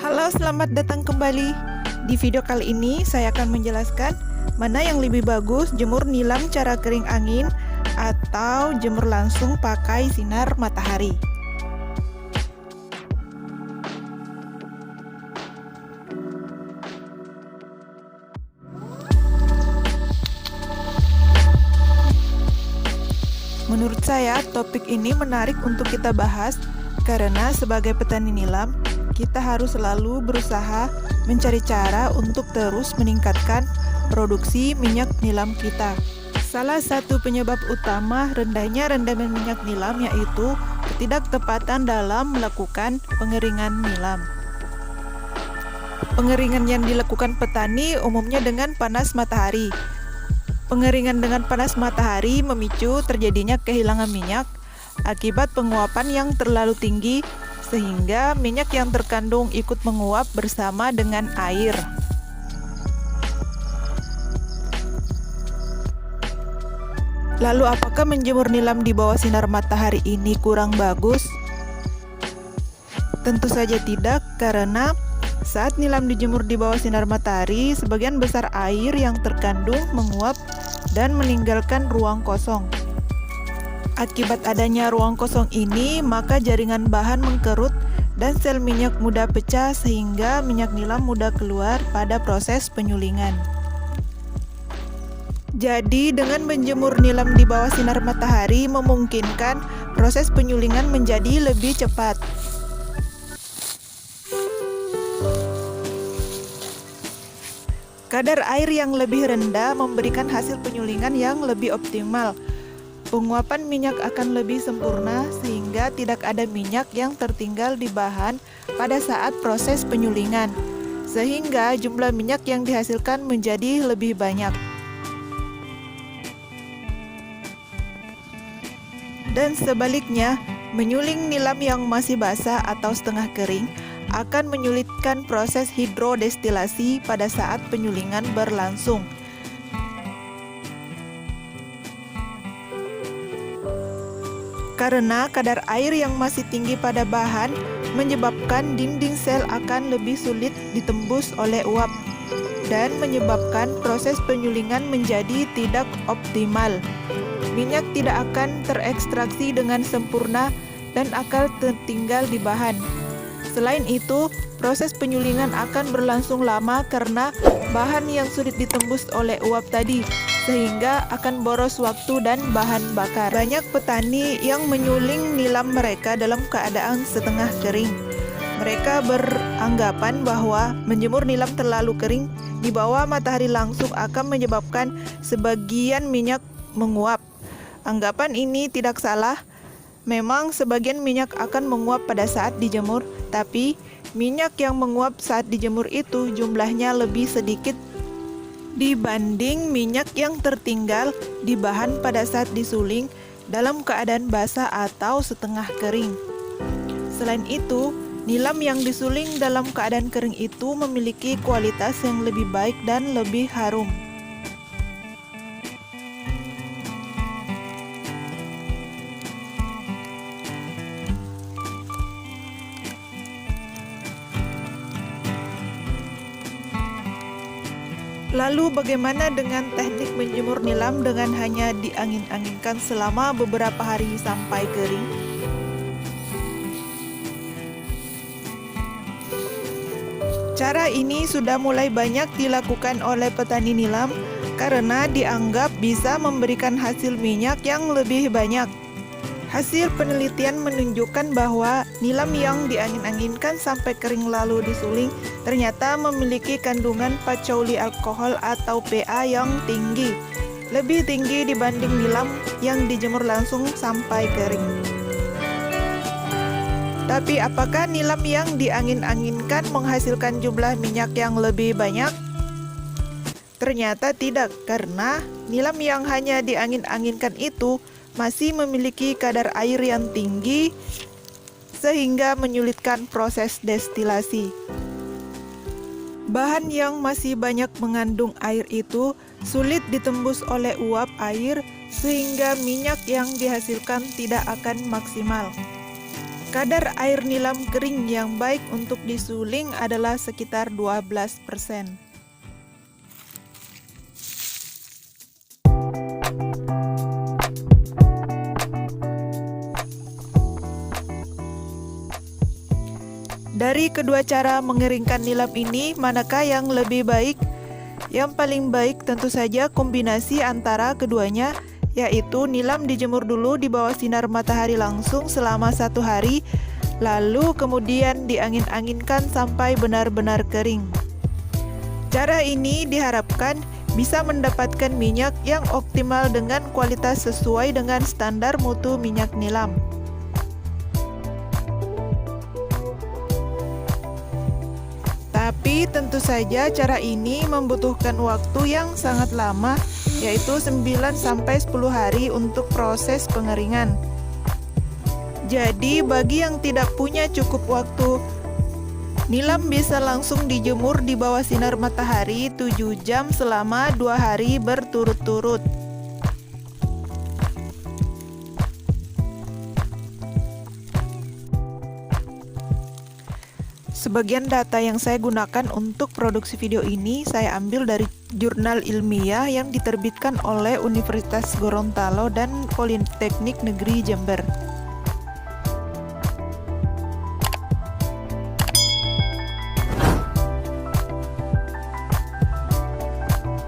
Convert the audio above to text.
Halo, selamat datang kembali. Di video kali ini saya akan menjelaskan mana yang lebih bagus, jemur nilam cara kering angin atau jemur langsung pakai sinar matahari. Menurut saya, topik ini menarik untuk kita bahas karena sebagai petani nilam, kita harus selalu berusaha mencari cara untuk terus meningkatkan produksi minyak nilam kita. Salah satu penyebab utama rendahnya rendaman minyak nilam yaitu ketidaktepatan dalam melakukan pengeringan nilam. Pengeringan yang dilakukan petani umumnya dengan panas matahari. Pengeringan dengan panas matahari memicu terjadinya kehilangan minyak akibat penguapan yang terlalu tinggi sehingga minyak yang terkandung ikut menguap bersama dengan air. Lalu apakah menjemur nilam di bawah sinar matahari ini kurang bagus? Tentu saja tidak, karena saat nilam dijemur di bawah sinar matahari, sebagian besar air yang terkandung menguap dan meninggalkan ruang kosong. Akibat adanya ruang kosong ini, maka jaringan bahan mengkerut dan sel minyak mudah pecah sehingga minyak nilam mudah keluar pada proses penyulingan. Jadi, dengan menjemur nilam di bawah sinar matahari memungkinkan proses penyulingan menjadi lebih cepat. Kadar air yang lebih rendah memberikan hasil penyulingan yang lebih optimal. Penguapan minyak akan lebih sempurna sehingga tidak ada minyak yang tertinggal di bahan pada saat proses penyulingan, sehingga jumlah minyak yang dihasilkan menjadi lebih banyak. Dan sebaliknya, menyuling nilam yang masih basah atau setengah kering akan menyulitkan proses hidrodestilasi pada saat penyulingan berlangsung. Karena kadar air yang masih tinggi pada bahan menyebabkan dinding sel akan lebih sulit ditembus oleh uap dan menyebabkan proses penyulingan menjadi tidak optimal. Minyak tidak akan terekstraksi dengan sempurna dan akan tertinggal di bahan. Selain itu, proses penyulingan akan berlangsung lama karena bahan yang sulit ditembus oleh uap tadi, sehingga akan boros waktu dan bahan bakar. Banyak petani yang menyuling nilam mereka dalam keadaan setengah kering. Mereka beranggapan bahwa menjemur nilam terlalu kering di bawah matahari langsung akan menyebabkan sebagian minyak menguap. Anggapan ini tidak salah. Memang sebagian minyak akan menguap pada saat dijemur, tapi minyak yang menguap saat dijemur itu jumlahnya lebih sedikit dibanding minyak yang tertinggal di bahan pada saat disuling dalam keadaan basah atau setengah kering. Selain itu, nilam yang disuling dalam keadaan kering itu memiliki kualitas yang lebih baik dan lebih harum. Lalu bagaimana dengan teknik menjemur nilam dengan hanya diangin-anginkan selama beberapa hari sampai kering? Cara ini sudah mulai banyak dilakukan oleh petani nilam karena dianggap bisa memberikan hasil minyak yang lebih banyak. Hasil penelitian menunjukkan bahwa nilam yang diangin-anginkan sampai kering lalu disuling ternyata memiliki kandungan pacouli alkohol atau PA yang tinggi, lebih tinggi dibanding nilam yang dijemur langsung sampai kering. Tapi apakah nilam yang diangin-anginkan menghasilkan jumlah minyak yang lebih banyak? Ternyata tidak, karena nilam yang hanya diangin-anginkan itu masih memiliki kadar air yang tinggi sehingga menyulitkan proses destilasi. Bahan yang masih banyak mengandung air itu sulit ditembus oleh uap air sehingga minyak yang dihasilkan tidak akan maksimal. Kadar air nilam kering yang baik untuk disuling adalah sekitar 12%. Dari kedua cara mengeringkan nilam ini, manakah yang lebih baik? Yang paling baik tentu saja kombinasi antara keduanya, yaitu nilam dijemur dulu di bawah sinar matahari langsung selama 1 hari, lalu kemudian diangin-anginkan sampai benar-benar kering. Cara ini diharapkan bisa mendapatkan minyak yang optimal dengan kualitas sesuai dengan standar mutu minyak nilam. Tapi tentu saja cara ini membutuhkan waktu yang sangat lama, yaitu 9-10 hari untuk proses pengeringan. Jadi bagi yang tidak punya cukup waktu, nilam bisa langsung dijemur di bawah sinar matahari 7 jam selama 2 hari berturut-turut. Sebagian data yang saya gunakan untuk produksi video ini saya ambil dari jurnal ilmiah yang diterbitkan oleh Universitas Gorontalo dan Politeknik Negeri Jember.